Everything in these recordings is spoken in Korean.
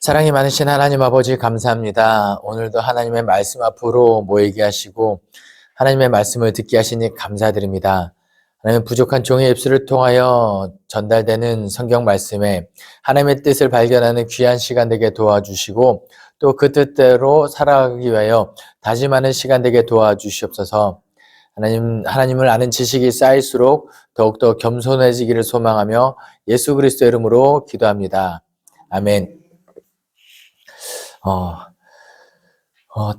사랑이 많으신 하나님 아버지 감사합니다. 오늘도 하나님의 말씀 앞으로 모이게 하시고 하나님의 말씀을 듣게 하시니 감사드립니다. 하나님 부족한 종의 입술을 통하여 전달되는 성경 말씀에 하나님의 뜻을 발견하는 귀한 시간 되게 도와주시고 또 그 뜻대로 살아가기 위하여 다짐하는 시간 되게 도와주시옵소서. 하나님을 아는 지식이 쌓일수록 더욱더 겸손해지기를 소망하며 예수 그리스도의 이름으로 기도합니다. 아멘.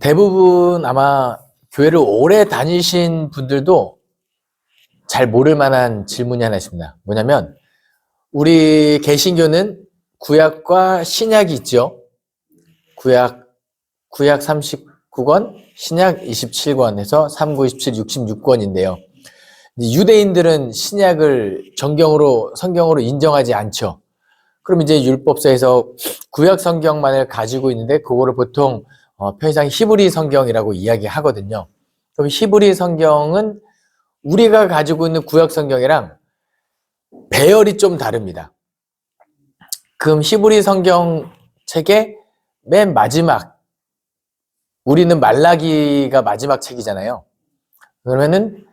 대부분 아마 교회를 오래 다니신 분들도 잘 모를 만한 질문이 하나 있습니다. 뭐냐면 우리 개신교는 구약과 신약이 있죠. 구약 39권, 신약 27권에서 39, 27, 66권인데요. 유대인들은 신약을 성경으로 인정하지 않죠. 그럼 이제 율법서에서 구약 성경만을 가지고 있는데 그거를 보통 편의상 히브리 성경이라고 이야기하거든요. 그럼 히브리 성경은 우리가 가지고 있는 구약 성경이랑 배열이 좀 다릅니다. 그럼 히브리 성경 책의 맨 마지막, 우리는 말라기가 마지막 책이잖아요. 그러면은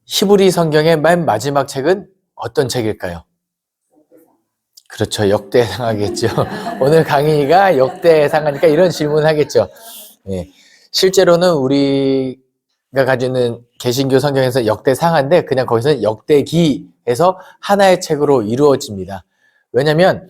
히브리 성경의 맨 마지막 책은 어떤 책일까요? 그렇죠. 역대상하겠죠. 오늘 강의가 역대상하니까 이런 질문을 하겠죠. 예. 실제로는 우리가 가지고 있는 개신교 성경에서 역대상한데 그냥 거기서는 역대기에서 하나의 책으로 이루어집니다. 왜냐하면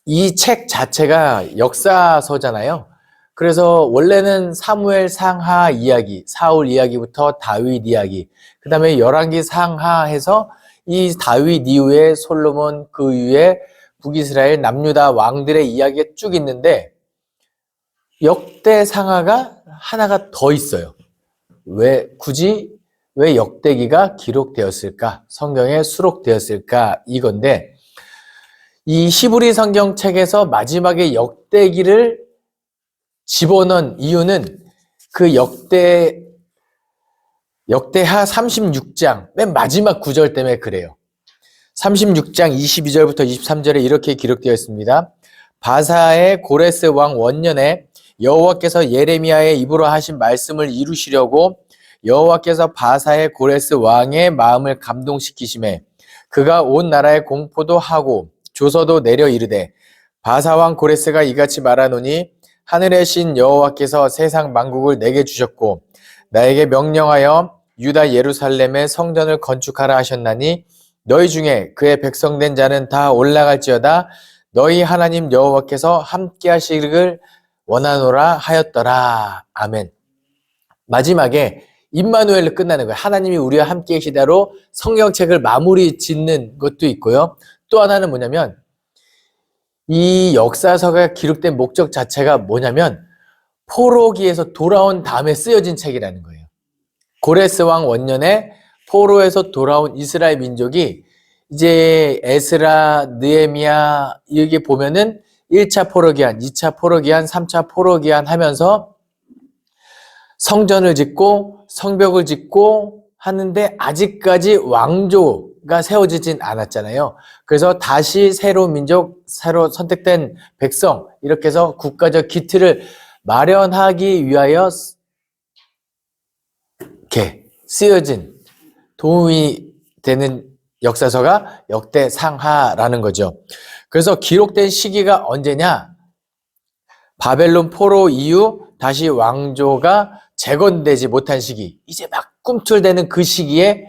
이 책 자체가 역사서잖아요. 그래서 원래는 사무엘 상하 이야기, 사울 이야기부터 다윗 이야기, 그 다음에 열왕기 상하해서 이 다윗 이후에 솔로몬, 그 이후에 북이스라엘 남유다 왕들의 이야기가 쭉 있는데 역대상하가 하나가 더 있어요. 굳이 왜 역대기가 기록되었을까? 성경에 수록되었을까? 이건데 이 히브리 성경책에서 마지막에 역대기를 집어넣은 이유는 그 역대하 36장 맨 마지막 구절 때문에 그래요. 36장 22절부터 23절에 이렇게 기록되어 있습니다. 바사의 고레스 왕 원년에 여호와께서 예레미야의 입으로 하신 말씀을 이루시려고 여호와께서 바사의 고레스 왕의 마음을 감동시키심에 그가 온 나라에 공포도 하고 조서도 내려 이르되 바사 왕 고레스가 이같이 말하노니 하늘의 신 여호와께서 세상 만국을 내게 주셨고 나에게 명령하여 유다 예루살렘의 성전을 건축하라 하셨나니 너희 중에 그의 백성된 자는 다 올라갈지어다 너희 하나님 여호와께서 함께 하시기를 원하노라 하였더라. 아멘. 마지막에 임마누엘로 끝나는 거예요. 하나님이 우리와 함께 계시다로 성경책을 마무리 짓는 것도 있고요. 또 하나는 뭐냐면 이 역사서가 기록된 목적 자체가 뭐냐면 포로기에서 돌아온 다음에 쓰여진 책이라는 거예요. 고레스 왕 원년에 포로에서 돌아온 이스라엘 민족이 이제 에스라, 느헤미야 여기 보면은 1차 포로기한, 2차 포로기한, 3차 포로기한 하면서 성전을 짓고 성벽을 짓고 하는데 아직까지 왕조가 세워지진 않았잖아요. 그래서 다시 새로운 민족, 새로 선택된 백성 이렇게 해서 국가적 기틀을 마련하기 위하여 이렇게 쓰여진 도움이 되는 역사서가 역대상하라는 거죠. 그래서 기록된 시기가 언제냐? 바벨론 포로 이후 다시 왕조가 재건되지 못한 시기, 이제 막 꿈틀대는 그 시기에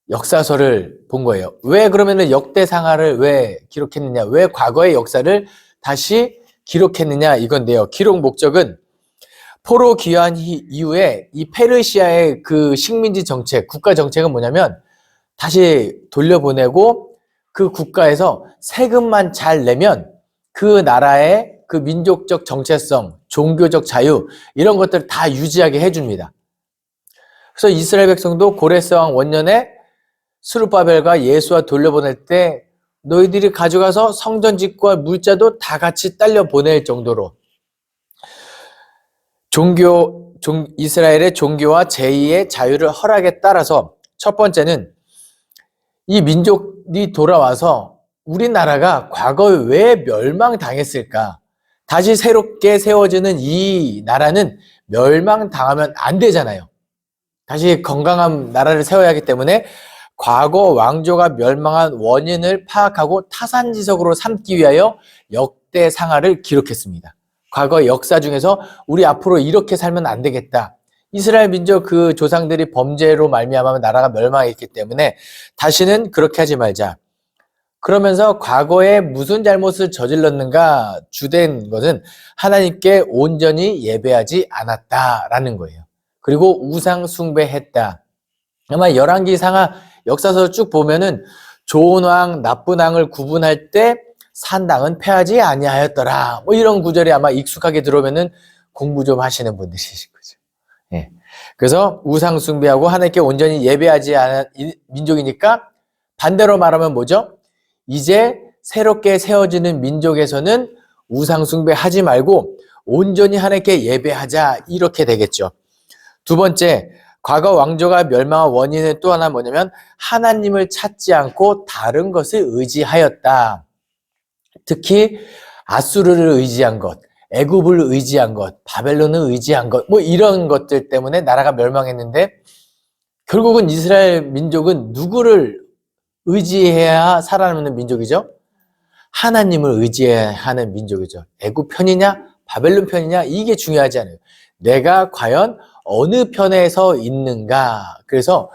역사서를 본 거예요. 왜 그러면은 역대상하를 왜 기록했느냐? 왜 과거의 역사를 다시 기록했느냐? 이건데요. 기록 목적은 포로 귀환 이후에 이 페르시아의 그 식민지 정책, 국가 정책은 뭐냐면 다시 돌려보내고 그 국가에서 세금만 잘 내면 그 나라의 그 민족적 정체성, 종교적 자유 이런 것들을 다 유지하게 해줍니다. 그래서 이스라엘 백성도 고레스 왕 원년에 스룹바벨과 예수와 돌려보낼 때 너희들이 가져가서 성전 짓고 물자도 다 같이 딸려 보낼 정도로 이스라엘의 종교와 제의의 자유를 허락에 따라서 첫 번째는 이 민족이 돌아와서 우리나라가 과거에 왜 멸망당했을까? 다시 새롭게 세워지는 이 나라는 멸망당하면 안 되잖아요. 다시 건강한 나라를 세워야 하기 때문에 과거 왕조가 멸망한 원인을 파악하고 타산지석으로 삼기 위하여 역대상하를 기록했습니다. 과거 역사 중에서 우리 앞으로 이렇게 살면 안 되겠다. 이스라엘 민족 그 조상들이 범죄로 말미암아 나라가 멸망했기 때문에 다시는 그렇게 하지 말자. 그러면서 과거에 무슨 잘못을 저질렀는가 주된 것은 하나님께 온전히 예배하지 않았다라는 거예요. 그리고 우상 숭배했다. 아마 열왕기상하 역사서 쭉 보면은 좋은 왕, 나쁜 왕을 구분할 때 산당은 패하지 아니하였더라. 뭐 이런 구절이 아마 익숙하게 들어오면은 공부 좀 하시는 분들이실 거죠. 예. 그래서 우상 숭배하고 하나님께 온전히 예배하지 않은 민족이니까 반대로 말하면 뭐죠? 이제 새롭게 세워지는 민족에서는 우상 숭배하지 말고 온전히 하나님께 예배하자 이렇게 되겠죠. 두 번째, 과거 왕조가 멸망한 원인은 또 하나 뭐냐면 하나님을 찾지 않고 다른 것을 의지하였다. 특히 아수르를 의지한 것, 애굽을 의지한 것, 바벨론을 의지한 것, 뭐 이런 것들 때문에 나라가 멸망했는데 결국은 이스라엘 민족은 누구를 의지해야 살아남는 민족이죠? 하나님을 의지해야 하는 민족이죠. 애굽 편이냐, 바벨론 편이냐 이게 중요하지 않아요. 내가 과연 어느 편에 서 있는가. 그래서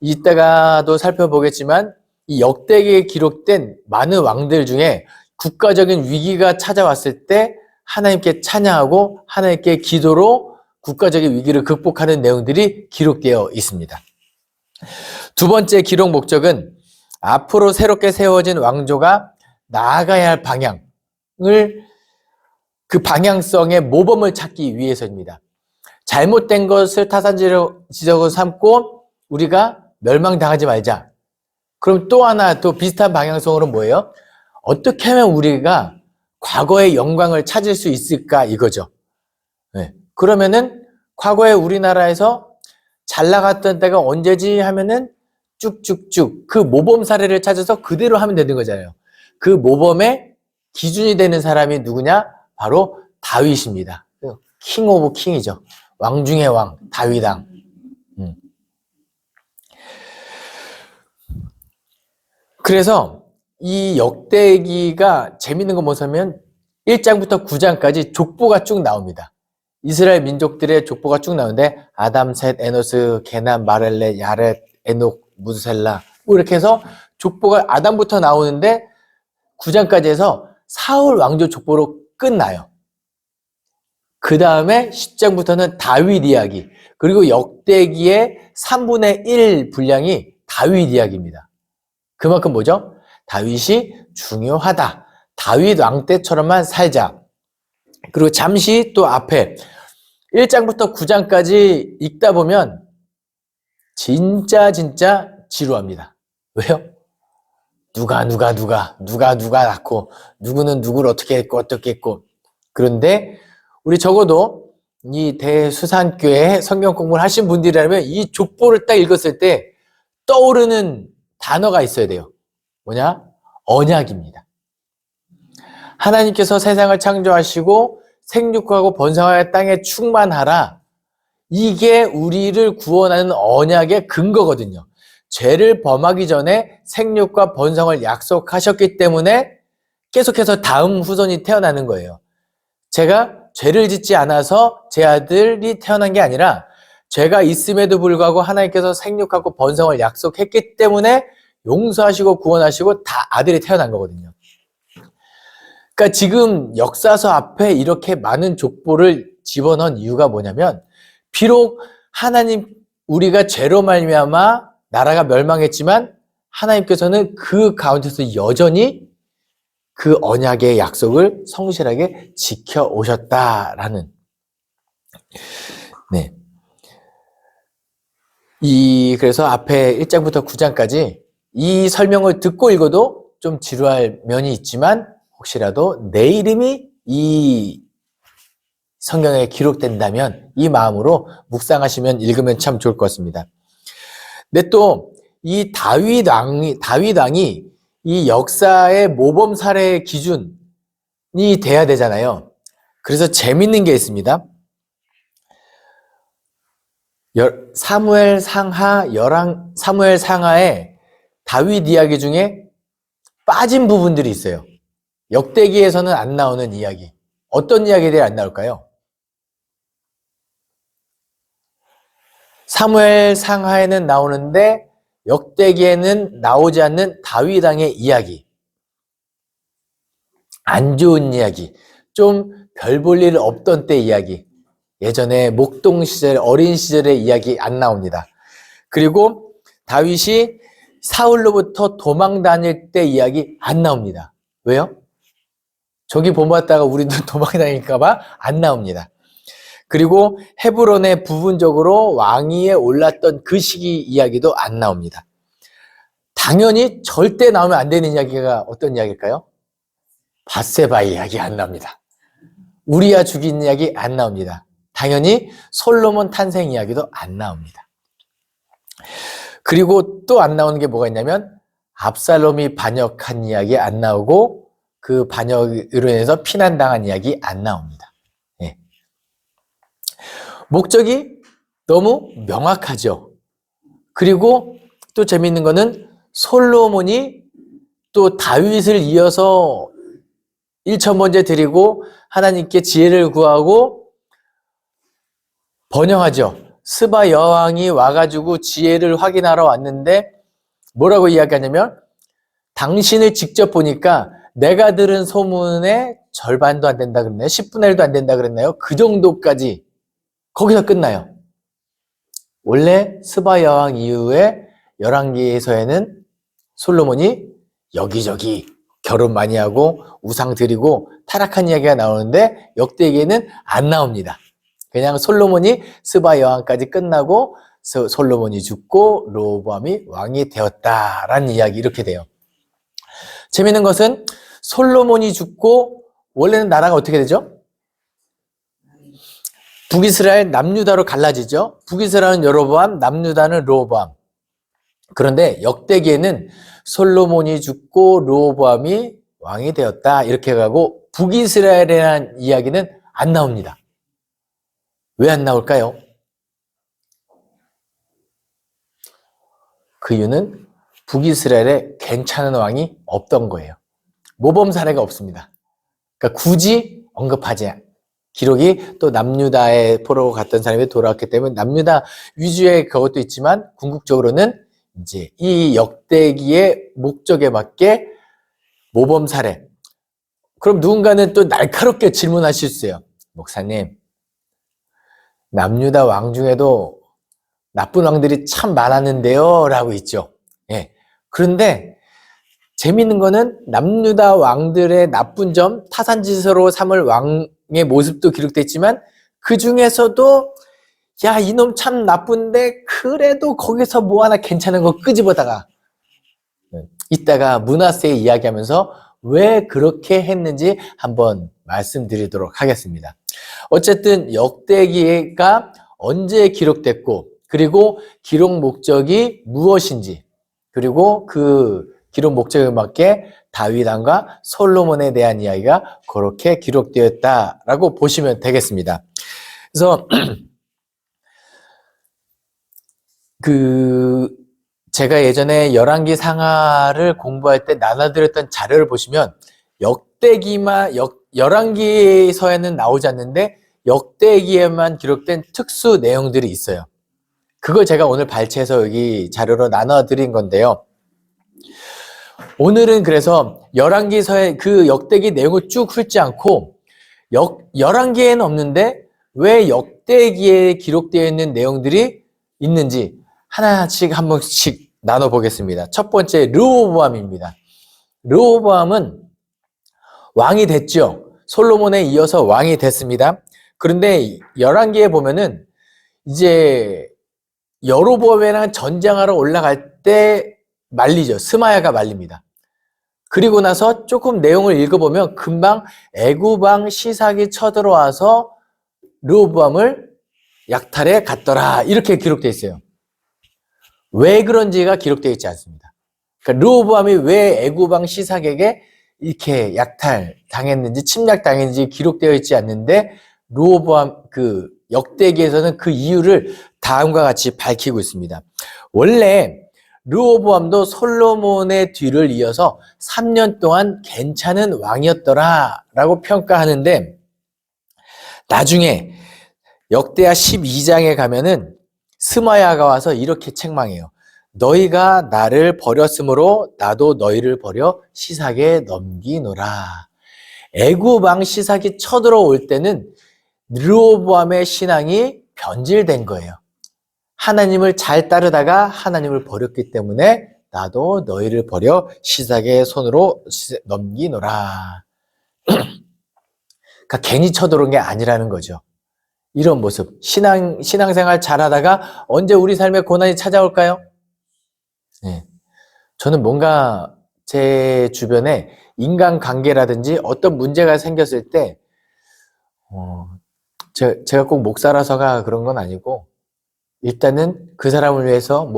이따가도 살펴보겠지만 이 역대기에 기록된 많은 왕들 중에 국가적인 위기가 찾아왔을 때 하나님께 찬양하고 하나님께 기도로 국가적인 위기를 극복하는 내용들이 기록되어 있습니다. 두 번째 기록 목적은 앞으로 새롭게 세워진 왕조가 나아가야 할 방향을 그 방향성의 모범을 찾기 위해서입니다. 잘못된 것을 타산지석으로 삼고 우리가 멸망당하지 말자. 그럼 또 하나 또 비슷한 방향성으로 뭐예요? 어떻게 하면 우리가 과거의 영광을 찾을 수 있을까 이거죠. 네. 그러면은 과거에 우리나라에서 잘 나갔던 때가 언제지 하면은 쭉쭉쭉 그 모범 사례를 찾아서 그대로 하면 되는 거잖아요. 그 모범의 기준이 되는 사람이 누구냐? 바로 다윗입니다. 킹 오브 킹이죠. 왕 중의 왕, 다윗왕. 그래서 이 역대기가 재밌는 건 뭐냐면 1장부터 9장까지 족보가 쭉 나옵니다. 이스라엘 민족들의 족보가 쭉 나오는데 아담, 셋, 에노스, 게남, 마렐레, 야렛, 에녹, 무드셀라 뭐 이렇게 해서 족보가 아담부터 나오는데 9장까지 해서 사울 왕조 족보로 끝나요. 그 다음에 10장부터는 다윗 이야기, 그리고 역대기의 3분의 1 분량이 다윗 이야기입니다. 그만큼 뭐죠? 다윗이 중요하다. 다윗 왕 때처럼만 살자. 그리고 잠시 또 앞에 1장부터 9장까지 읽다 보면 진짜 지루합니다. 왜요? 누가 낳고 누구는 누구를 어떻게 했고 그런데 우리 적어도 이 대수산교회 성경 공부를 하신 분들이라면 이 족보를 딱 읽었을 때 떠오르는 단어가 있어야 돼요. 뭐냐? 언약입니다. 하나님께서 세상을 창조하시고 생육하고 번성하여 땅에 충만하라. 이게 우리를 구원하는 언약의 근거거든요. 죄를 범하기 전에 생육과 번성을 약속하셨기 때문에 계속해서 다음 후손이 태어나는 거예요. 제가 죄를 짓지 않아서 제 아들이 태어난 게 아니라 죄가 있음에도 불구하고 하나님께서 생육하고 번성을 약속했기 때문에 용서하시고 구원하시고 다 아들이 태어난 거거든요. 그러니까 지금 역사서 앞에 이렇게 많은 족보를 집어넣은 이유가 뭐냐면 비록 하나님 우리가 죄로 말미암아 나라가 멸망했지만 하나님께서는 그 가운데서 여전히 그 언약의 약속을 성실하게 지켜오셨다라는. 네. 그래서 앞에 1장부터 9장까지 이 설명을 듣고 읽어도 좀 지루할 면이 있지만 혹시라도 내 이름이 이 성경에 기록된다면 이 마음으로 묵상하시면 읽으면 참 좋을 것 같습니다. 근데 또 이 다윗 왕이 이 역사의 모범 사례 기준이 돼야 되잖아요. 그래서 재밌는 게 있습니다. 사무엘 상하의 다윗 이야기 중에 빠진 부분들이 있어요. 역대기에서는 안 나오는 이야기. 어떤 이야기들이 안 나올까요? 사무엘 상하에는 나오는데 역대기에는 나오지 않는 다윗 왕의 이야기. 안 좋은 이야기. 좀 별 볼 일 없던 때 이야기. 예전에 목동 시절, 어린 시절의 이야기 안 나옵니다. 그리고 다윗이 사울로부터 도망 다닐 때 이야기 안 나옵니다. 왜요? 저기 본받다가 우리도 도망 다닐까봐 안 나옵니다. 그리고 헤브론에 부분적으로 왕위에 올랐던 그 시기 이야기도 안 나옵니다. 당연히 절대 나오면 안 되는 이야기가 어떤 이야기일까요? 밧세바 이야기 안 나옵니다. 우리야 죽인 이야기 안 나옵니다. 당연히 솔로몬 탄생 이야기도 안 나옵니다. 그리고 또 안 나오는 게 뭐가 있냐면 압살롬이 반역한 이야기 안 나오고 그 반역으로 인해서 피난당한 이야기 안 나옵니다. 예. 목적이 너무 명확하죠. 그리고 또 재밌는 거는 솔로몬이 또 다윗을 이어서 1,000번째 드리고 하나님께 지혜를 구하고 번영하죠. 스바 여왕이 와가지고 지혜를 확인하러 왔는데 뭐라고 이야기하냐면 당신을 직접 보니까 내가 들은 소문의 절반도 안 된다 그랬나요? 10분의 1도 안 된다 그랬나요? 그 정도까지 거기서 끝나요. 원래 스바 여왕 이후에 열왕기에서에는 솔로몬이 여기저기 결혼 많이 하고 우상 드리고 타락한 이야기가 나오는데 역대기에는 안 나옵니다. 그냥 솔로몬이 스바 여왕까지 끝나고 솔로몬이 죽고 르호보암이 왕이 되었다라는 이야기 이렇게 돼요. 재밌는 것은 솔로몬이 죽고 원래는 나라가 어떻게 되죠? 북이스라엘 남유다로 갈라지죠. 북이스라엘은 여로보암, 남유다는 르호보암. 그런데 역대기에는 솔로몬이 죽고 르호보암이 왕이 되었다 이렇게 가고 북이스라엘에 대한 이야기는 안 나옵니다. 왜 안 나올까요? 그 이유는 북이스라엘에 괜찮은 왕이 없던 거예요. 모범 사례가 없습니다. 그러니까 굳이 언급하지 기록이 또 남유다에 포로 갔던 사람이 돌아왔기 때문에 남유다 위주의 그것도 있지만 궁극적으로는 이제 이 역대기의 목적에 맞게 모범 사례. 그럼 누군가는 또 날카롭게 질문하실 수 있어요. 목사님, 남유다 왕 중에도 나쁜 왕들이 참 많았는데요 라고 있죠. 예. 그런데 재밌는 거는 남유다 왕들의 나쁜 점, 타산지서로 삼을 왕의 모습도 기록되어 있지만 그 중에서도 야, 이놈 참 나쁜데 그래도 거기서 뭐 하나 괜찮은 거 끄집어다가 이따가 므낫세 이야기하면서 왜 그렇게 했는지 한번 말씀드리도록 하겠습니다. 어쨌든 역대기가 언제 기록됐고 그리고 기록 목적이 무엇인지 그리고 그 기록 목적에 맞게 다윗 왕과 솔로몬에 대한 이야기가 그렇게 기록되었다라고 보시면 되겠습니다. 그래서 제가 예전에 열왕기 상하를 공부할 때 나눠드렸던 자료를 보시면 열왕기서에는 나오지 않는데 역대기에만 기록된 특수 내용들이 있어요. 그걸 제가 오늘 발췌해서 여기 자료로 나눠드린 건데요. 오늘은 그래서 열왕기서의 그 역대기 내용을 쭉 훑지 않고 열왕기에는 없는데 왜 역대기에 기록되어 있는 내용들이 있는지 하나씩 한 번씩 나눠보겠습니다. 첫 번째 르호보암입니다. 르호보암은 왕이 됐죠. 솔로몬에 이어서 왕이 됐습니다. 그런데 열왕기에 보면은 이제 여로보암이랑 전쟁하러 올라갈 때 말리죠. 스마야가 말립니다. 그리고 나서 조금 내용을 읽어보면 금방 애굽왕 시삭이 쳐들어와서 르호보암을 약탈해 갔더라 이렇게 기록되어 있어요. 왜 그런지가 기록되어 있지 않습니다. 그러니까 르호보암이 왜 애굽 왕 시삭에게 이렇게 약탈당했는지 침략당했는지 기록되어 있지 않는데 르호보암 그 역대기에서는 그 이유를 다음과 같이 밝히고 있습니다. 원래 르호보암도 솔로몬의 뒤를 이어서 3년 동안 괜찮은 왕이었더라 라고 평가하는데 나중에 역대하 12장에 가면은 스마야가 와서 이렇게 책망해요. 너희가 나를 버렸으므로 나도 너희를 버려 시삭에 넘기노라. 애굽 왕 시삭이 쳐들어올 때는 르호보암의 신앙이 변질된 거예요. 하나님을 잘 따르다가 하나님을 버렸기 때문에 나도 너희를 버려 시삭의 손으로 넘기노라. 그러니까 괜히 쳐들어온 게 아니라는 거죠. 이런 모습. 신앙생활 잘하다가 언제 우리 삶에 고난이 찾아올까요? 네. 저는 뭔가 제 주변에 인간관계라든지 어떤 문제가 생겼을 때 제가 꼭 목사라서가 그런 건 아니고 일단은 그 사람을 위해서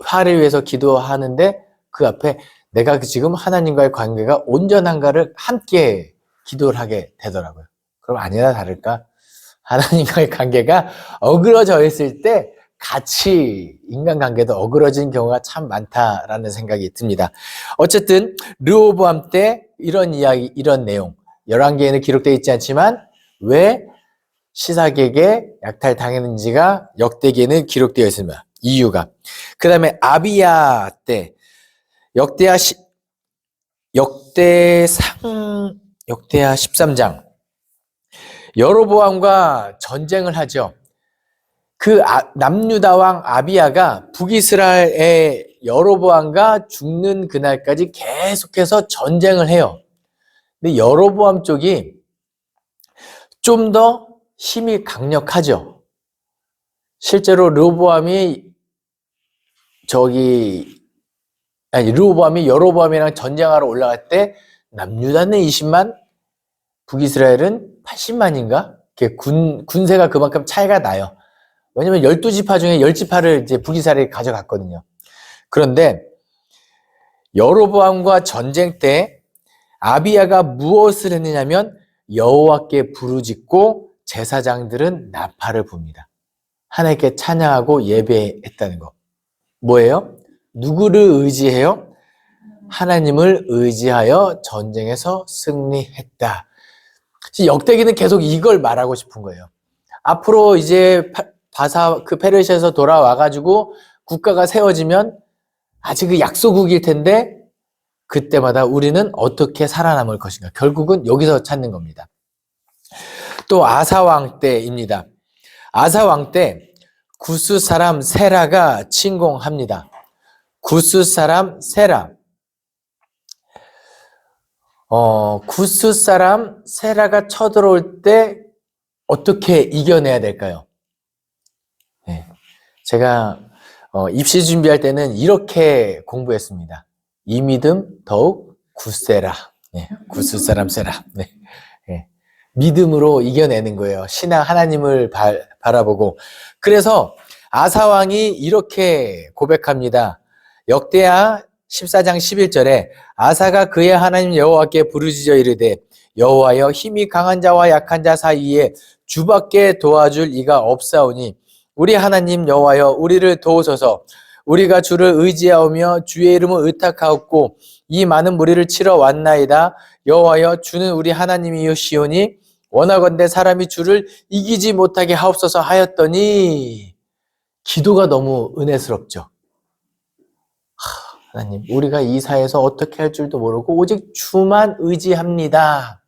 화를 위해서 기도하는데 그 앞에 내가 지금 하나님과의 관계가 온전한가를 함께 기도를 하게 되더라고요. 그럼 아니나 다를까 하나님과의 관계가 어그러져 있을 때 같이 인간관계도 어그러진 경우가 참 많다라는 생각이 듭니다. 어쨌든 르호보암 때 이런 이야기, 이런 내용 열왕기에는 기록되어 있지 않지만 왜 시삭에게 약탈당했는지가 역대기에는 기록되어 있습니다. 이유가. 그 다음에 아비야 때 역대하 13장 여로보암과 전쟁을 하죠. 그 남유다 왕 아비야가 북이스라엘의 여로보암과 죽는 그날까지 계속해서 전쟁을 해요. 근데 여로보암 쪽이 좀 더 힘이 강력하죠. 실제로 르호보암이 여로보암이랑 전쟁하러 올라갈 때 남유다는 20만, 북이스라엘은 80만인가? 군세가 그만큼 차이가 나요. 왜냐면 12지파 중에 10지파를 이제 북이스라엘이 가져갔거든요. 그런데 여로보암과 전쟁 때 아비야가 무엇을 했느냐면 여호와께 부르짖고 제사장들은 나팔을 붑니다. 하나님께 찬양하고 예배했다는 거. 뭐예요? 누구를 의지해요? 하나님을 의지하여 전쟁에서 승리했다. 역대기는 계속 이걸 말하고 싶은 거예요. 앞으로 이제 페르시아에서 돌아와가지고 국가가 세워지면 아직 그 약소국일 텐데 그때마다 우리는 어떻게 살아남을 것인가. 결국은 여기서 찾는 겁니다. 또 아사왕 때입니다. 아사왕 때 구스 사람 세라가 침공합니다. 구스 사람 세라. 구스 사람 세라가 쳐들어올 때 어떻게 이겨내야 될까요? 네. 제가 입시 준비할 때는 이렇게 공부했습니다. 이 믿음 더욱 굳세라. 네. 구스 사람 세라. 네. 네. 믿음으로 이겨내는 거예요. 신앙 하나님을 바라보고. 그래서 아사왕이 이렇게 고백합니다. 역대하 14장 11절에 아사가 그의 하나님 여호와께 부르짖어 이르되 여호와여 힘이 강한 자와 약한 자 사이에 주밖에 도와줄 이가 없사오니 우리 하나님 여호와여 우리를 도우소서. 우리가 주를 의지하오며 주의 이름을 의탁하옵고 이 많은 무리를 치러 왔나이다. 여호와여 주는 우리 하나님이시오니 원하건대 사람이 주를 이기지 못하게 하옵소서 하였더니 기도가 너무 은혜스럽죠. 하나님, 우리가 이 사회에서 어떻게 할 줄도 모르고 오직 주만 의지합니다.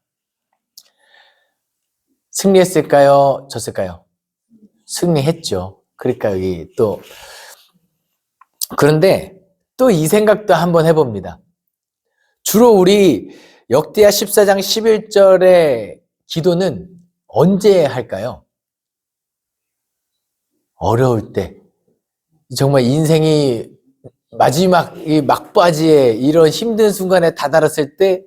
승리했을까요? 졌을까요? 승리했죠. 그러니까 여기 또 그런데 또 이 생각도 한번 해봅니다. 주로 우리 역대하 14장 11절의 기도는 언제 할까요? 어려울 때. 정말 인생이 마지막 이 막바지에 이런 힘든 순간에 다다랐을 때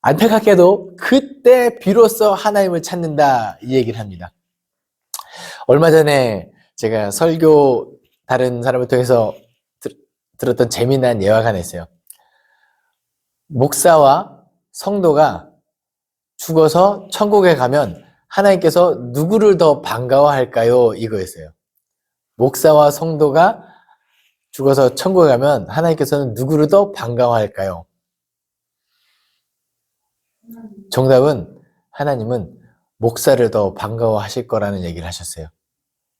안타깝게도 그때 비로소 하나님을 찾는다 이 얘기를 합니다. 얼마 전에 제가 설교 다른 사람을 통해서 들었던 재미난 예화가 하나 있어요. 목사와 성도가 죽어서 천국에 가면 하나님께서 누구를 더 반가워할까요? 이거였어요. 목사와 성도가 죽어서 천국에 가면 하나님께서는 누구를 더 반가워할까요? 정답은 하나님은 목사를 더 반가워하실 거라는 얘기를 하셨어요.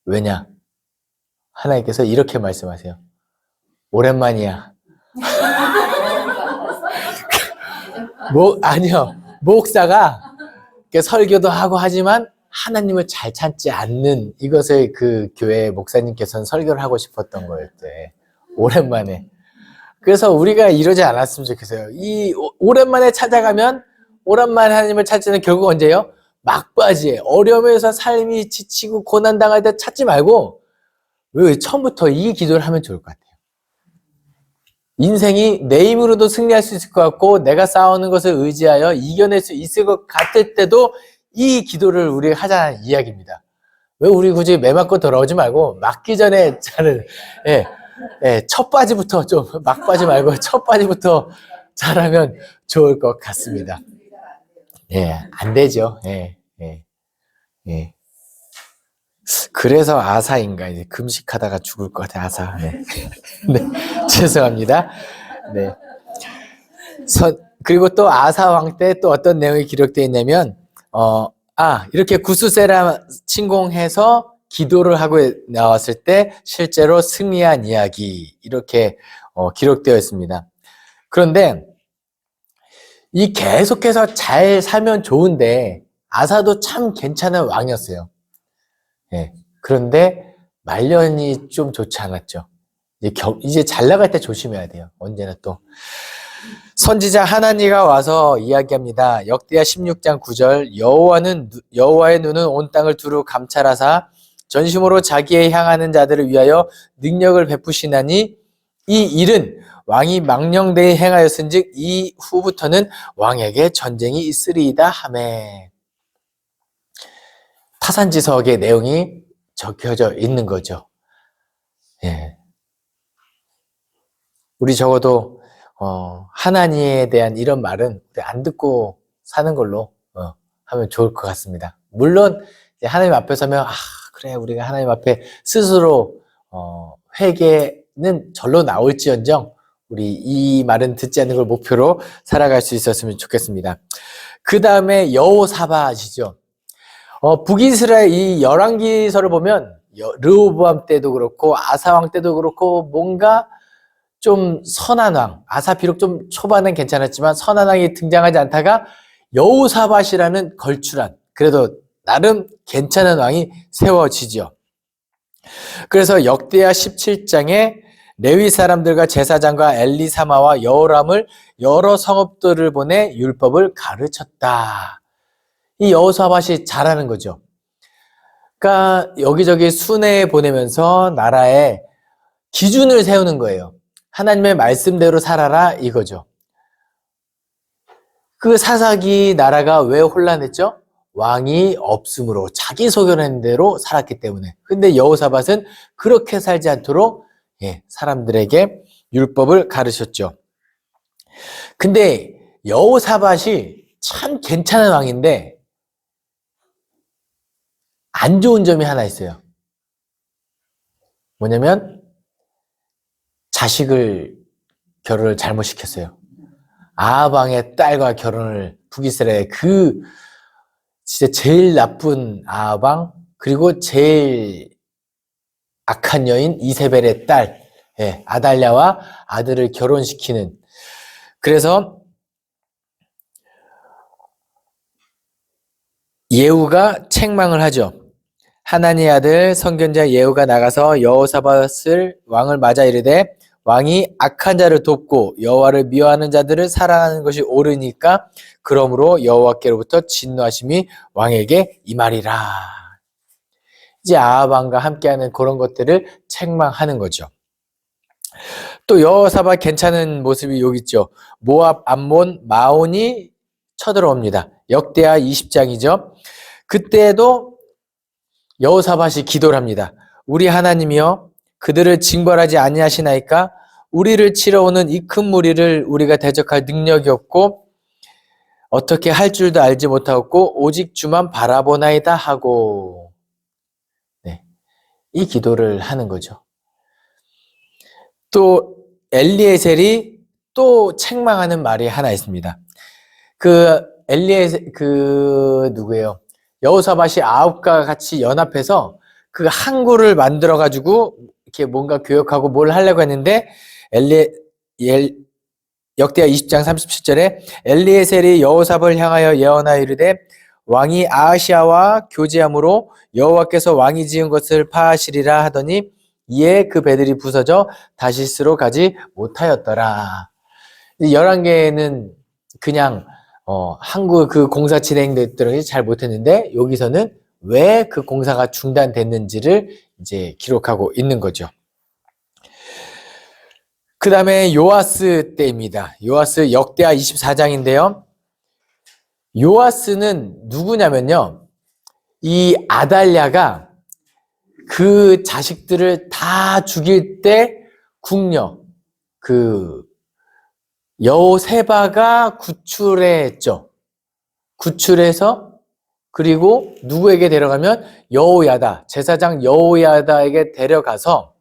왜냐? 하나님께서 이렇게 말씀하세요. 오랜만이야. 아니요. 목사가 설교도 하고 하지만 하나님을 잘 찾지 않는 이것을 그 교회 목사님께서는 설교를 하고 싶었던 거였대. 오랜만에. 그래서 우리가 이러지 않았으면 좋겠어요. 이 오랜만에 찾아가면 오랜만에 하나님을 찾지는 결국 언제요? 막바지에 어려움에서 삶이 지치고 고난당할 때 찾지 말고 왜 처음부터 이 기도를 하면 좋을 것 같아요. 인생이 내 힘으로도 승리할 수 있을 것 같고 내가 싸우는 것을 의지하여 이겨낼 수 있을 것 같을 때도 이 기도를 우리가 하자는 이야기입니다. 왜 우리 굳이 매 맞고 돌아오지 말고 맞기 전에 잘은 첫 바지부터 좀 막바지 말고 첫 바지부터 잘하면 좋을 것 같습니다. 안 되죠. 그래서 아사인가 이제 금식하다가 죽을 것 같아 아사. 네, 죄송합니다. 네. 그리고 또 아사 왕 때 또 어떤 내용이 기록되어 있냐면 이렇게 구스세라 침공해서 기도를 하고 나왔을 때 실제로 승리한 이야기 이렇게 기록되어 있습니다. 그런데 이 계속해서 잘 살면 좋은데 아사도 참 괜찮은 왕이었어요. 그런데 말년이 좀 좋지 않았죠. 이제 잘 나갈 때 조심해야 돼요. 언제나 또. 선지자 하나니가 와서 이야기합니다. 역대하 16장 9절 여호와의 눈은 온 땅을 두루 감찰하사 전심으로 자기에 향하는 자들을 위하여 능력을 베푸시나니 이 일은 왕이 망령되이 행하였은즉 이후부터는 왕에게 전쟁이 있으리이다 하매. 타산지석의 내용이 적혀져 있는 거죠. 우리 적어도 하나님에 대한 이런 말은 안 듣고 사는 걸로 하면 좋을 것 같습니다. 물론 하나님 앞에 서면 그래 우리가 하나님 앞에 스스로 회개는 절로 나올지언정 우리 이 말은 듣지 않는 걸 목표로 살아갈 수 있었으면 좋겠습니다. 그 다음에 여호사밧이죠. 북이스라엘 이 열왕기서를 보면 르호보암 때도 그렇고 아사왕 때도 그렇고 뭔가 좀 선한 왕, 아사 비록 좀 초반엔 괜찮았지만 선한 왕이 등장하지 않다가 여호사밧이라는 걸출한 그래도 나름 괜찮은 왕이 세워지죠. 그래서 역대하 17장에 레위 사람들과 제사장과 엘리사마와 여호람을 여러 성읍들을 보내 율법을 가르쳤다. 이 여호사밧이 잘하는 거죠. 그러니까 여기저기 순회 보내면서 나라에 기준을 세우는 거예요. 하나님의 말씀대로 살아라 이거죠. 그 사사기 나라가 왜 혼란했죠? 왕이 없으므로 자기 소견한 대로 살았기 때문에. 근데 여호사밧은 그렇게 살지 않도록 사람들에게 율법을 가르쳤죠. 근데 여호사밧이 참 괜찮은 왕인데 안 좋은 점이 하나 있어요. 뭐냐면 결혼을 잘못 시켰어요. 아합 왕의 딸과 결혼을 북이스라엘 진짜 제일 나쁜 아합 왕 그리고 제일 악한 여인 이세벨의 딸 아달랴와 아들을 결혼시키는 그래서 예후가 책망을 하죠. 하나니의 아들 선견자 예후가 나가서 여호사밧을 왕을 맞아 이르되 왕이 악한 자를 돕고 여호와를 미워하는 자들을 사랑하는 것이 옳으니까 그러므로 여호와께로부터 진노하심이 왕에게 임하리라. 이제 아합 왕과 함께하는 그런 것들을 책망하는 거죠. 또 여호사밧 괜찮은 모습이 여기 있죠. 모압, 암몬, 마온이 쳐들어옵니다. 역대하 20장이죠. 그때도 여호사밧이 기도를 합니다. 우리 하나님이여 그들을 징벌하지 아니하시나이까 우리를 치러 오는 이 큰 무리를 우리가 대적할 능력이 없고 어떻게 할 줄도 알지 못하고 오직 주만 바라보나이다 하고, 네, 이 기도를 하는 거죠. 또 엘리에셀이 또 책망하는 말이 하나 있습니다. 누구예요? 여호사밧이 아합과 같이 연합해서 그 항구를 만들어 가지고 이렇게 뭔가 교역하고 뭘 하려고 했는데 역대하 20장 37절에 엘리에셀이 여호사밧을 향하여 예언하여 이르되 왕이 아하시아와 교제함으로 여호와께서 왕이 지은 것을 파하시리라 하더니 이에 그 배들이 부서져 다시스로 가지 못하였더라. 11개는 그냥 항구 그 공사 진행됐더니 잘 못했는데 여기서는 왜 그 공사가 중단됐는지를 이제 기록하고 있는 거죠. 그 다음에 요아스 때입니다. 요아스 역대하 24장인데요. 요아스는 누구냐면요. 이 아달랴가 그 자식들을 다 죽일 때 궁녀, 여호세바가 구출했죠. 구출해서 그리고 누구에게 데려가면 여호야다, 제사장 여호야다에게 데려가서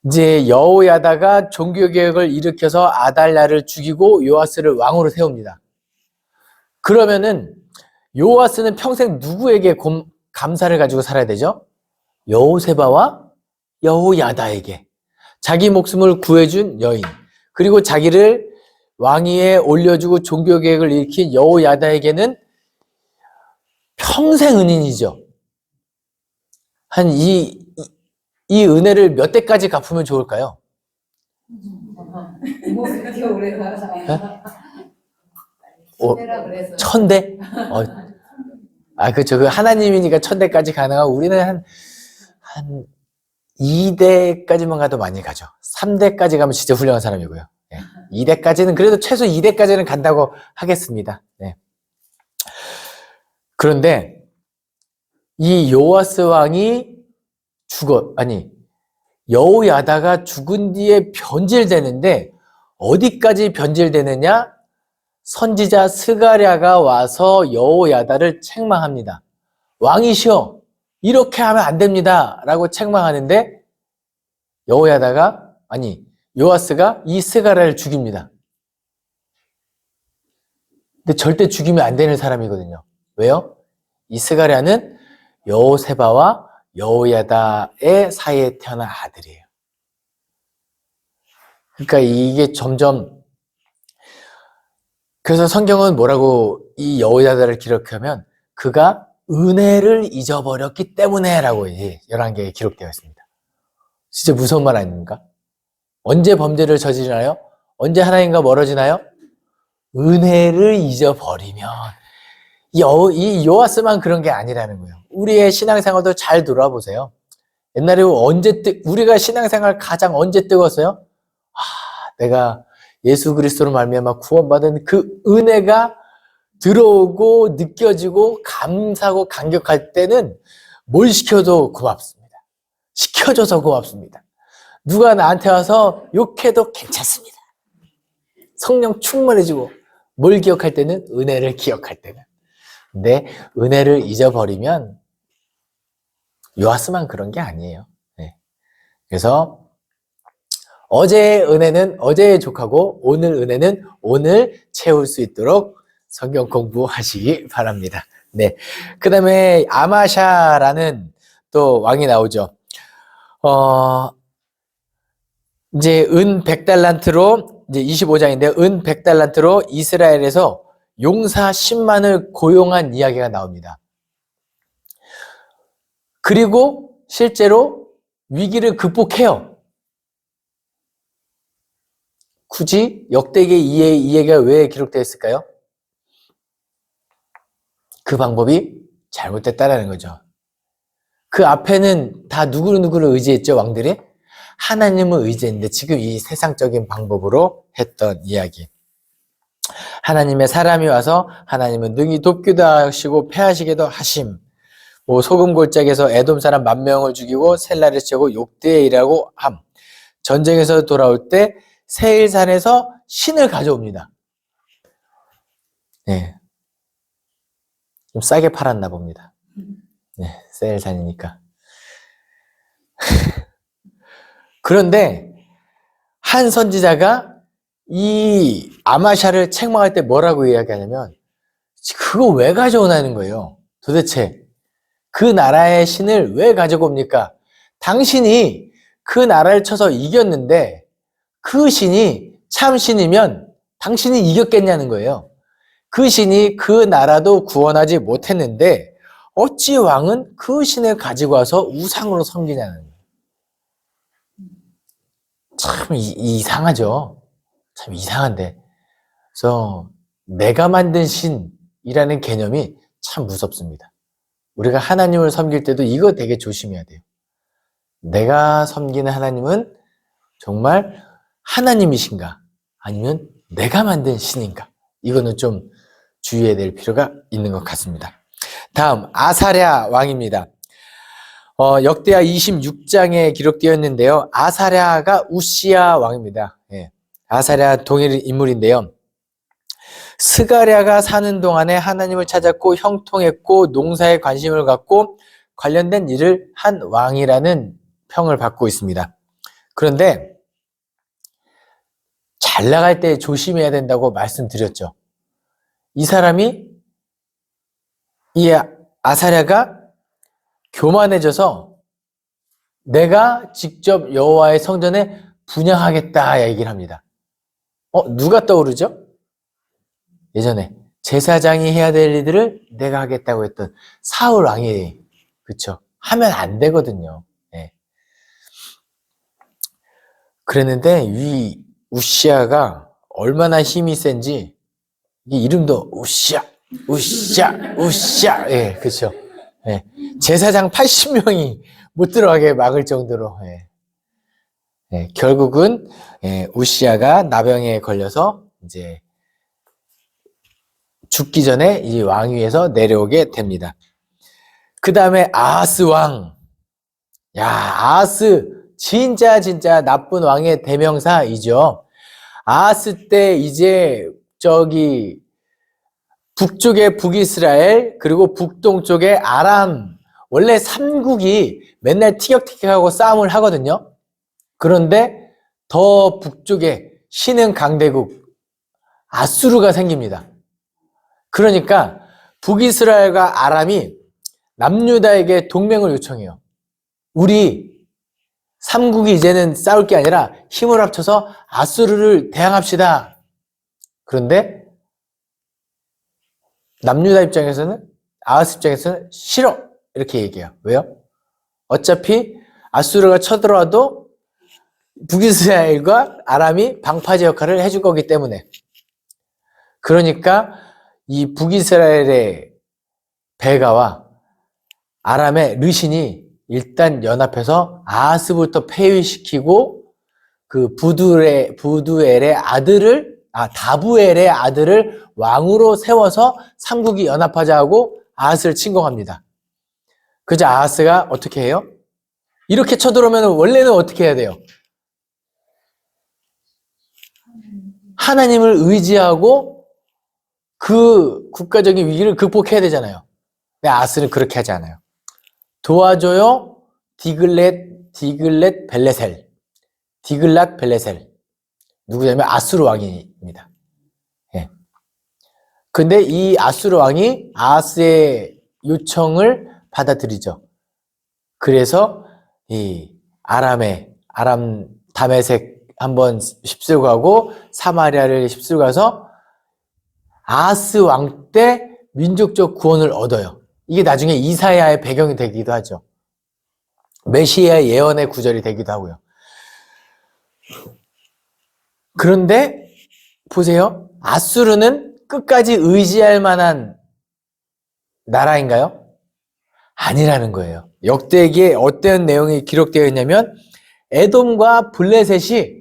이제 여호야다가 종교개혁을 일으켜서 아달랴를 죽이고 요아스를 왕으로 세웁니다. 그러면은 요아스는 평생 누구에게 감사를 가지고 살아야 되죠? 여호세바와 여호야다에게. 자기 목숨을 구해준 여인, 그리고 자기를 왕위에 올려주고 종교개혁을 일으킨 여호야다에게는 평생 은인이죠. 이 은혜를 몇 대까지 갚으면 좋을까요? 네? 1000대? 그렇죠. 하나님이니까 1000대까지 가능하고 우리는 한 2대까지만 가도 많이 가죠. 3대까지 가면 진짜 훌륭한 사람이고요. 네. 2대까지는 그래도 최소 2대까지는 간다고 하겠습니다. 네. 그런데 이 요아스 왕이 여호야다가 죽은 뒤에 변질되는데 어디까지 변질되느냐? 선지자 스가랴가 와서 여호야다를 책망합니다. 왕이시여, 이렇게 하면 안 됩니다 라고 책망하는데 요아스가 이 스가랴를 죽입니다. 근데 절대 죽이면 안 되는 사람이거든요. 왜요? 이 스가랴는 여호세바와 여호야다의 사이에 태어난 아들이에요. 그러니까 이게 점점, 그래서 성경은 뭐라고 이 여호야다를 기록하면 그가 은혜를 잊어버렸기 때문에 라고 11개에 기록되어 있습니다. 진짜 무서운 말 아닙니까? 언제 범죄를 저지르나요? 언제 하나님과 멀어지나요? 은혜를 잊어버리면. 이 요아스만 그런 게 아니라는 거예요. 우리의 신앙생활도 잘 돌아보세요. 옛날에 우리가 신앙생활 가장 언제 뜨거웠어요? 내가 예수 그리스도로 말미암아 구원받은 그 은혜가 들어오고 느껴지고 감사하고 감격할 때는 뭘 시켜도 고맙습니다. 시켜줘서 고맙습니다. 누가 나한테 와서 욕해도 괜찮습니다. 성령 충만해지고, 뭘 기억할 때는? 은혜를 기억할 때는. 근데 은혜를 잊어버리면 요아스만 그런 게 아니에요. 네. 그래서 어제의 은혜는 어제에 족하고 오늘 은혜는 오늘 채울 수 있도록 성경 공부하시기 바랍니다. 네. 그 다음에 아마샤라는 또 왕이 나오죠. 이제 은 100달란트로, 이제 25장인데 은 100달란트로 이스라엘에서 용사 10만을 고용한 이야기가 나옵니다. 그리고 실제로 위기를 극복해요. 굳이 역대기 이 얘기가 왜 기록되어 있을까요? 그 방법이 잘못됐다라는 거죠. 그 앞에는 다 누구를 의지했죠, 왕들이? 하나님을 의지했는데 지금 이 세상적인 방법으로 했던 이야기. 하나님의 사람이 와서 하나님은 능히 돕기도 하시고 패하시기도 하심. 소금 골짜기에서 에돔 사람 10,000명을 죽이고 셀라를 치고 욕대에 일하고 함. 전쟁에서 돌아올 때 세일산에서 신을 가져옵니다. 네. 좀 싸게 팔았나 봅니다. 네, 세일산이니까. 그런데 한 선지자가 이 아마샤를 책망할 때 뭐라고 이야기하냐면 그거 왜 가져오냐는 거예요. 도대체 그 나라의 신을 왜 가져옵니까? 당신이 그 나라를 쳐서 이겼는데 그 신이 참 신이면 당신이 이겼겠냐는 거예요. 그 신이 그 나라도 구원하지 못했는데 어찌 왕은 그 신을 가지고 와서 우상으로 섬기냐는 거예요. 참 이상하죠. 참 이상한데. 그래서 내가 만든 신이라는 개념이 참 무섭습니다. 우리가 하나님을 섬길 때도 이거 되게 조심해야 돼요. 내가 섬기는 하나님은 정말 하나님이신가? 아니면 내가 만든 신인가? 이거는 좀 주의해야 될 필요가 있는 것 같습니다. 다음 아사랴 왕입니다. 역대하 26장에 기록되어 있는데요. 아사랴가 우시야 왕입니다. 예. 아사랴 동일 인물인데요. 스가랴가 사는 동안에 하나님을 찾았고 형통했고 농사에 관심을 갖고 관련된 일을 한 왕이라는 평을 받고 있습니다. 그런데 잘 나갈 때 조심해야 된다고 말씀드렸죠. 이 사람이 이 아사랴가 교만해져서 내가 직접 여호와의 성전에 분향하겠다 얘기를 합니다. 누가 떠오르죠? 예전에 제사장이 해야 될 일들을 내가 하겠다고 했던 사울 왕이 그쵸? 하면 안 되거든요. 네. 그랬는데 이 우시야가 얼마나 힘이 센지 이 이름도 우시야, 우시야, 우시야. 예, 그렇죠. 예. 제사장 80명이 못 들어가게 막을 정도로. 예. 예, 결국은 우시야가 나병에 걸려서 이제 죽기 전에 이 왕위에서 내려오게 됩니다. 그 다음에 아하스 왕. 야, 아하스 진짜 나쁜 왕의 대명사이죠. 아하스 때 이제 저기 북쪽에 북이스라엘 그리고 북동쪽에 아람 원래 삼국이 맨날 티격태격하고 싸움을 하거든요. 그런데 더 북쪽에 신흥 강대국 아수르가 생깁니다. 그러니까 북이스라엘과 아람이 남유다에게 동맹을 요청해요. 우리 삼국이 이제는 싸울 게 아니라 힘을 합쳐서 아수르를 대항합시다. 그런데 남유다 입장에서는 아하스 입장에서는 싫어 이렇게 얘기해요. 왜요? 어차피 아수르가 쳐들어와도 북이스라엘과 아람이 방파제 역할을 해줄 거기 때문에. 그러니까 이 북이스라엘의 베가와 아람의 르신이 일단 연합해서 아하스부터 폐위시키고 그 부두엘의 아들을 다부엘의 아들을 왕으로 세워서 삼국이 연합하자 하고 아하스를 침공합니다. 그저 아하스가 어떻게 해요? 이렇게 쳐들어오면 원래는 어떻게 해야 돼요? 하나님을 의지하고 그 국가적인 위기를 극복해야 되잖아요. 근데 아하스는 그렇게 하지 않아요. 도와줘요. 디글랏 벨레셀. 누구냐면 아수르 왕입니다. 예. 근데 이 아수르 왕이 아하스의 요청을 받아들이죠. 그래서 이 아람 다메섹 한번 휩쓸고 가고 사마리아를 휩쓸고 가서 아하스 왕 때 민족적 구원을 얻어요. 이게 나중에 이사야의 배경이 되기도 하죠. 메시아 예언의 구절이 되기도 하고요. 그런데 보세요. 아수르는 끝까지 의지할 만한 나라인가요? 아니라는 거예요. 역대기에 어떤 내용이 기록되어 있냐면 에돔과 블레셋이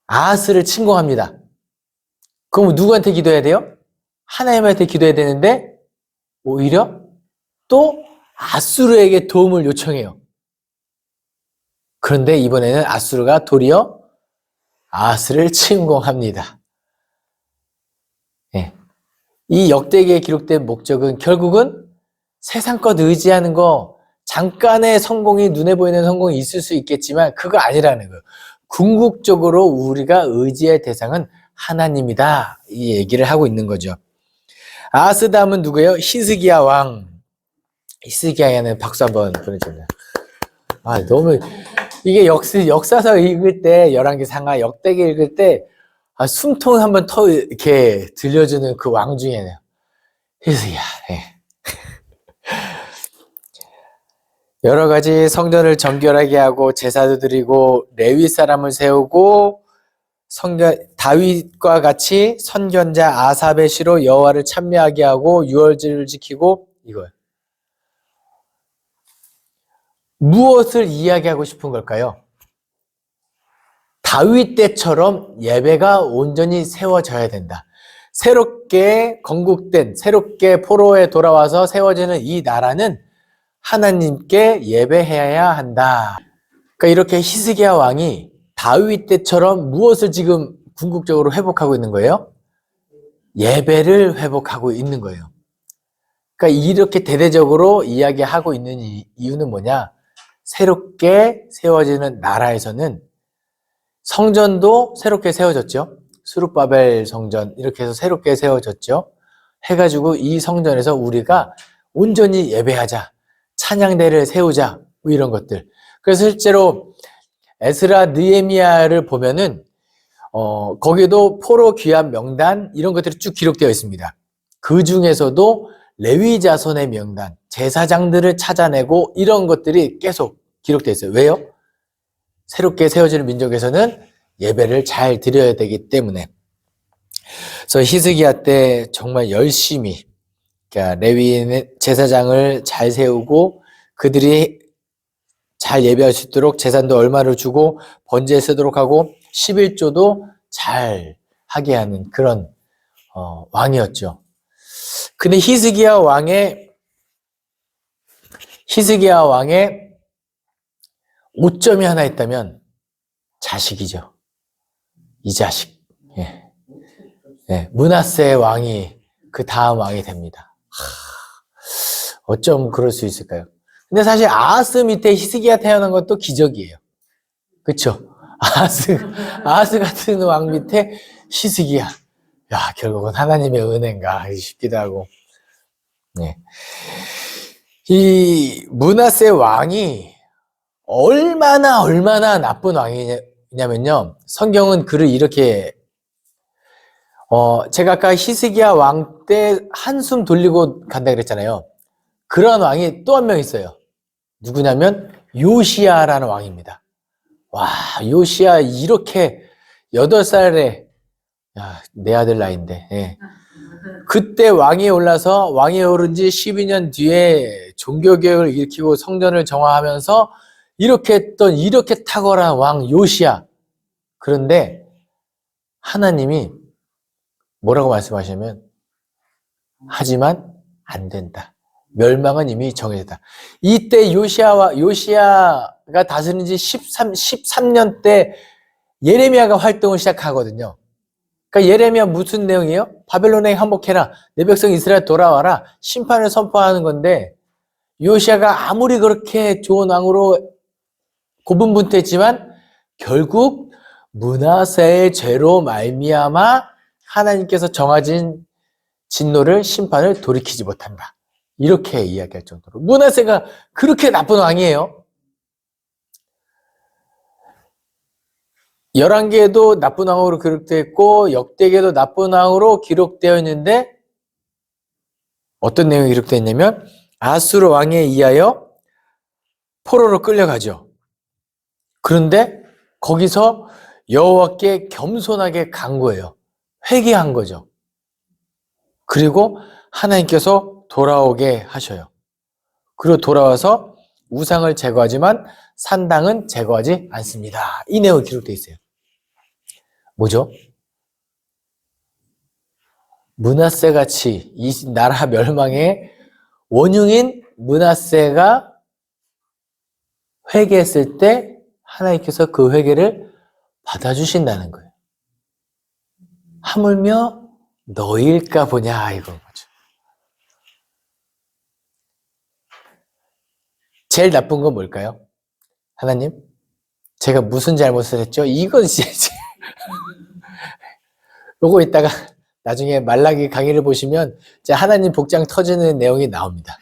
아하스를 침공합니다. 그럼 누구한테 기도해야 돼요? 하나님한테 기도해야 되는데 오히려 또 아수르에게 도움을 요청해요. 그런데 이번에는 아수르가 도리어 아하스를 침공합니다. 예. 이 역대기에 기록된 목적은 결국은 세상 것 의지하는 거, 잠깐의 성공이, 눈에 보이는 성공이 있을 수 있겠지만 그거 아니라는 거예요. 궁극적으로 우리가 의지의 대상은 하나님이다. 이 얘기를 하고 있는 거죠. 아하스 다음은 누구예요? 히스기야 왕. 히스기야는 박수 한번 보내주세요. 아, 너무 이게 역사서 읽을 때, 열왕기상하 역대기 읽을 때 숨통 한번 이렇게 들려주는 그 왕 중에는 히스기야. 예. 여러 가지 성전을 정결하게 하고 제사도 드리고 레위 사람을 세우고 다윗과 같이 선견자 아삽의 시로 여호와를 찬미하게 하고 유월절을 지키고 이거예요. 무엇을 이야기하고 싶은 걸까요? 다윗 때처럼 예배가 온전히 세워져야 된다. 새롭게 건국된, 새롭게 포로에 돌아와서 세워지는 이 나라는 하나님께 예배해야 한다. 그러니까 이렇게 히스기야 왕이 다윗 때처럼 무엇을 지금 궁극적으로 회복하고 있는 거예요? 예배를 회복하고 있는 거예요. 그러니까 이렇게 대대적으로 이야기하고 있는 이유는 뭐냐? 새롭게 세워지는 나라에서는 성전도 새롭게 세워졌죠. 스룹바벨 성전 이렇게 해서 새롭게 세워졌죠. 해가지고 이 성전에서 우리가 온전히 예배하자. 찬양대를 세우자. 뭐 이런 것들. 그래서 실제로 에스라 느헤미야를 보면은 거기도 포로 귀환 명단 이런 것들이 쭉 기록되어 있습니다. 그 중에서도 레위 자손의 명단, 제사장들을 찾아내고 이런 것들이 계속 기록되어 있어요. 왜요? 새롭게 세워지는 민족에서는 예배를 잘 드려야 되기 때문에. 그래서 히스기야 때 정말 열심히 그러니까 레위 제사장을 잘 세우고 그들이 잘 예배할 수 있도록 제산도 얼마를 주고 번제에 쓰도록 하고 11조도 잘 하게 하는 그런 왕이었죠. 근데 히스기야 왕의 오점이 하나 있다면 자식이죠. 이 자식. 예. 예. 므낫세 왕이 그 다음 왕이 됩니다. 어쩜 그럴 수 있을까요? 근데 사실 아하스 밑에 히스기야 태어난 것도 기적이에요. 그렇죠? 아하스 같은 왕 밑에 히스기야. 야, 결국은 하나님의 은혜인가 싶기도 하고. 네. 이 므낫세 왕이 얼마나 나쁜 왕이냐면요. 성경은 그를 이렇게 제가 아까 히스기야 왕 때 한숨 돌리고 간다 그랬잖아요. 그런 왕이 또 한 명 있어요. 누구냐면 요시야라는 왕입니다. 와, 요시야 이렇게 8살에 내 아들 나이인데 예. 그때 왕위에 올라서 왕위에 오른 지 12년 뒤에 종교개혁을 일으키고 성전을 정화하면서 이렇게 했던 이렇게 탁월한 왕 요시야. 그런데 하나님이 뭐라고 말씀하시냐면 하지만 안 된다. 멸망은 이미 정해졌다. 이때 요시야가 다스린 지 13년 때 예레미야가 활동을 시작하거든요. 그러니까 예레미야 무슨 내용이에요? 바벨론에 항복해라. 내 백성 이스라엘 돌아와라. 심판을 선포하는 건데 요시야가 아무리 그렇게 좋은 왕으로 고분분투했지만 결국 므낫세의 죄로 말미암아 하나님께서 정하신 진노를 심판을 돌이키지 못한다. 이렇게 이야기할 정도로 므낫세가 그렇게 나쁜 왕이에요. 열왕기에도 나쁜 왕으로 기록되어 있고 역대기에도 나쁜 왕으로 기록되어 있는데 어떤 내용이 기록되어 있냐면 아수르 왕에 의하여 포로로 끌려가죠. 그런데 거기서 여호와께 겸손하게 간 거예요. 회개한 거죠. 그리고 하나님께서 돌아오게 하셔요. 그리고 돌아와서 우상을 제거하지만 산당은 제거하지 않습니다. 이 내용이 기록되어 있어요. 뭐죠? 므낫세 같이 이 나라 멸망의 원흉인 므낫세가 회개했을 때 하나님께서 그 회개를 받아주신다는 거예요. 하물며 너일까 보냐 이건 거죠. 제일 나쁜 건 뭘까요? 하나님, 제가 무슨 잘못을 했죠? 이건 진짜 요거 이따가 나중에 말라기 강의를 보시면 하나님 복장 터지는 내용이 나옵니다.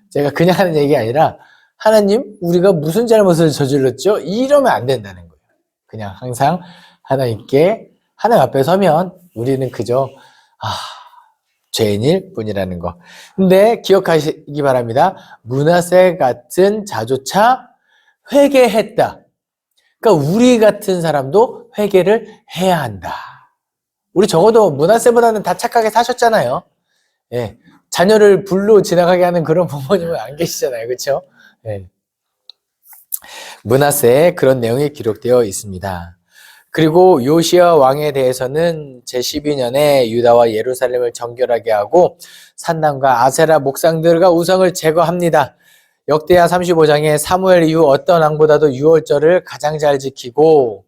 제가 그냥 하는 얘기가 아니라 하나님, 우리가 무슨 잘못을 저질렀죠? 이러면 안 된다는 거예요. 그냥 항상 하나님 앞에 서면 우리는 그저 죄인일 뿐이라는 거. 근데 기억하시기 바랍니다. 므낫세 같은 자조차 회개했다. 그러니까 우리 같은 사람도 회개를 해야 한다. 우리 적어도 므낫세보다는 다 착하게 사셨잖아요. 예. 자녀를 불로 지나가게 하는 그런 부모님은 안 계시잖아요. 그렇죠? 예. 므낫세에 그런 내용이 기록되어 있습니다. 그리고 요시야 왕에 대해서는 제12년에 유다와 예루살렘을 정결하게 하고 산당과 아세라 목상들과 우상을 제거합니다. 역대하 35장에 사무엘 이후 어떤 왕보다도 유월절을 가장 잘 지키고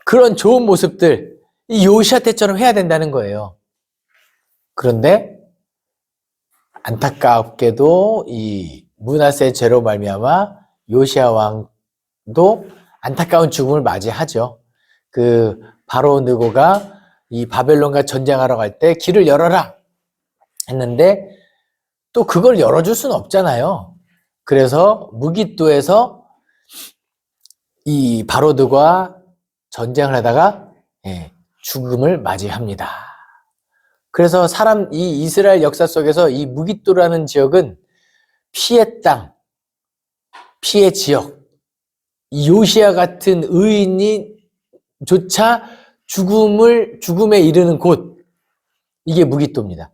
그런 좋은 모습들 이 요시야 때처럼 해야 된다는 거예요. 그런데 안타깝게도 이 므낫세 죄로 말미암아 요시야 왕도 안타까운 죽음을 맞이하죠. 그 바로 느고가 이 바벨론과 전쟁하러 갈 때 길을 열어라 했는데 또 그걸 열어줄 수는 없잖아요. 그래서 무깃도에서 이 바로 느고와 전쟁을 하다가 죽음을 맞이합니다. 그래서 이 이스라엘 역사 속에서 이 무깃도라는 지역은 피의 땅, 피의 지역, 요시야 같은 의인이 조차 죽음에 이르는 곳, 이게 무깃도입니다.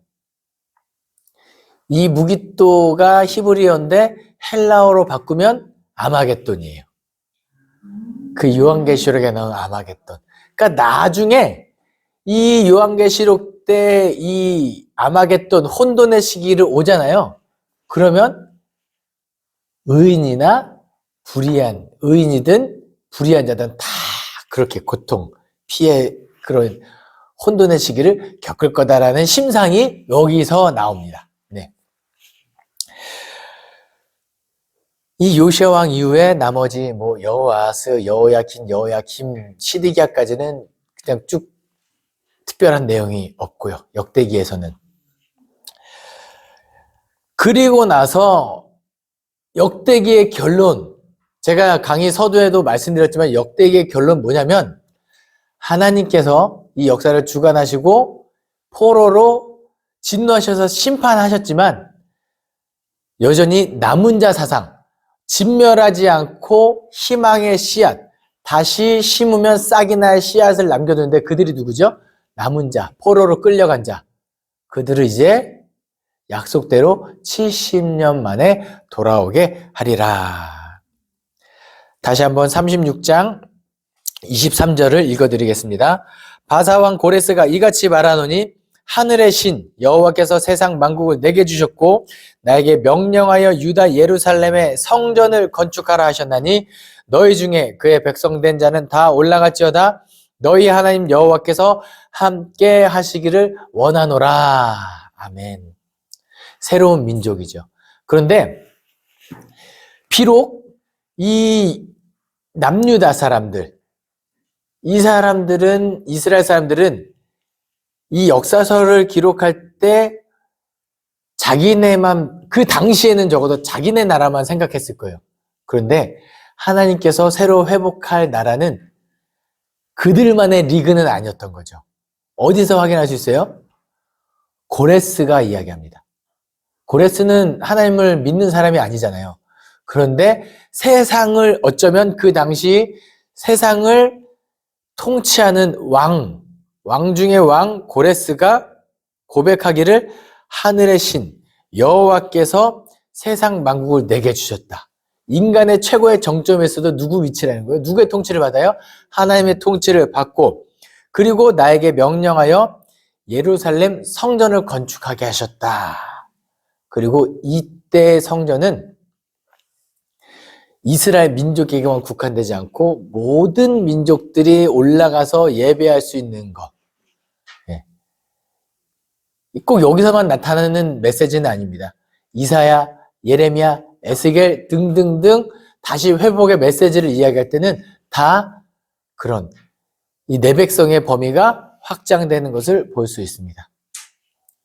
이 무깃도가 히브리어인데 헬라어로 바꾸면 아마겟돈이에요. 그 요한계시록에 나온 아마겟돈. 그러니까 나중에 이 요한계시록 때 이 아마겟돈 혼돈의 시기를 오잖아요. 그러면 의인이나 의인이든 불의한 자든 다 그렇게 고통, 피해 그런 혼돈의 시기를 겪을 거다라는 심상이 여기서 나옵니다. 네. 이 요시야 왕 이후에 나머지 여호아스, 여호야킨, 여호야김, 시드기야까지는 그냥 쭉 특별한 내용이 없고요. 역대기에서는. 그리고 나서 역대기의 결론, 제가 강의 서두에도 말씀드렸지만 역대기의 결론 뭐냐면 하나님께서 이 역사를 주관하시고 포로로 진노하셔서 심판하셨지만 여전히 남은 자 사상, 진멸하지 않고 희망의 씨앗, 다시 심으면 싹이 날 씨앗을 남겨두는데 그들이 누구죠? 남은 자, 포로로 끌려간 자. 그들을 이제 약속대로 70년 만에 돌아오게 하리라. 다시 한번 36장 23절을 읽어드리겠습니다. 바사왕 고레스가 이같이 말하노니 하늘의 신 여호와께서 세상 만국을 내게 주셨고 나에게 명령하여 유다 예루살렘에 성전을 건축하라 하셨나니 너희 중에 그의 백성된 자는 다 올라갈지어다. 너희 하나님 여호와께서 함께 하시기를 원하노라. 아멘. 새로운 민족이죠. 그런데 비록 이 남유다 사람들, 이스라엘 사람들은 이 역사서를 기록할 때 자기네만, 그 당시에는 적어도 자기네 나라만 생각했을 거예요. 그런데 하나님께서 새로 회복할 나라는 그들만의 리그는 아니었던 거죠. 어디서 확인할 수 있어요? 고레스가 이야기합니다. 고레스는 하나님을 믿는 사람이 아니잖아요. 그런데 세상을 어쩌면 그 당시 세상을 통치하는 왕 중의 왕 고레스가 고백하기를 하늘의 신 여호와께서 세상 만국을 내게 주셨다. 인간의 최고의 정점에서도 누구 위치라는 거예요? 누구의 통치를 받아요? 하나님의 통치를 받고 그리고 나에게 명령하여 예루살렘 성전을 건축하게 하셨다. 그리고 이때 성전은 이스라엘 민족에게만 국한되지 않고 모든 민족들이 올라가서 예배할 수 있는 것. 예. 꼭 여기서만 나타나는 메시지는 아닙니다. 이사야, 예레미야, 에스겔 등등등 다시 회복의 메시지를 이야기할 때는 다 그런 이 내 백성의 범위가 확장되는 것을 볼 수 있습니다.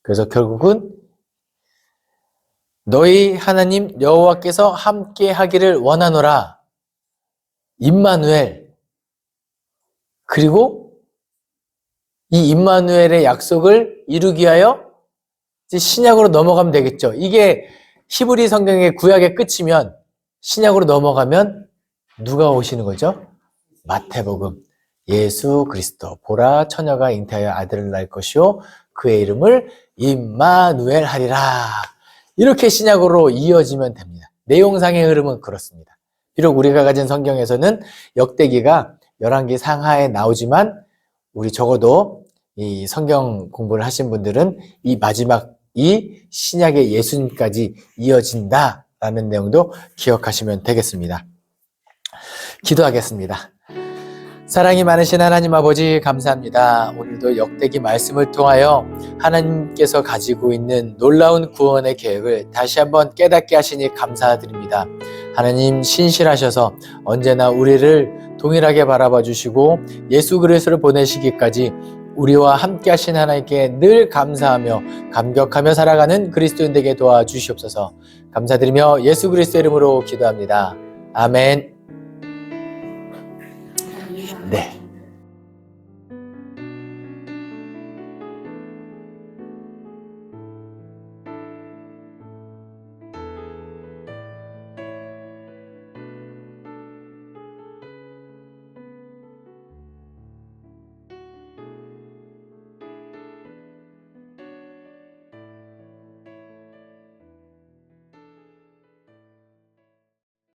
그래서 결국은 너희 하나님 여호와께서 함께 하기를 원하노라. 임마누엘. 그리고 이 임마누엘의 약속을 이루기 위하여 이제 신약으로 넘어가면 되겠죠. 이게 히브리 성경의 구약의 끝이면 신약으로 넘어가면 누가 오시는 거죠? 마태복음. 예수 그리스도 보라 처녀가 잉태하여 아들을 낳을 것이요 그의 이름을 임마누엘 하리라. 이렇게 신약으로 이어지면 됩니다. 내용상의 흐름은 그렇습니다. 비록 우리가 가진 성경에서는 역대기가 열왕기 상하에 나오지만 우리 적어도 이 성경 공부를 하신 분들은 이 마지막 이 신약의 예수님까지 이어진다라는 내용도 기억하시면 되겠습니다. 기도하겠습니다. 사랑이 많으신 하나님 아버지 감사합니다. 오늘도 역대기 말씀을 통하여 하나님께서 가지고 있는 놀라운 구원의 계획을 다시 한번 깨닫게 하시니 감사드립니다. 하나님 신실하셔서 언제나 우리를 동일하게 바라봐 주시고 예수 그리스도를 보내시기까지 우리와 함께 하신 하나님께 늘 감사하며 감격하며 살아가는 그리스도인 되게 도와주시옵소서. 감사드리며 예수 그리스도 이름으로 기도합니다. 아멘.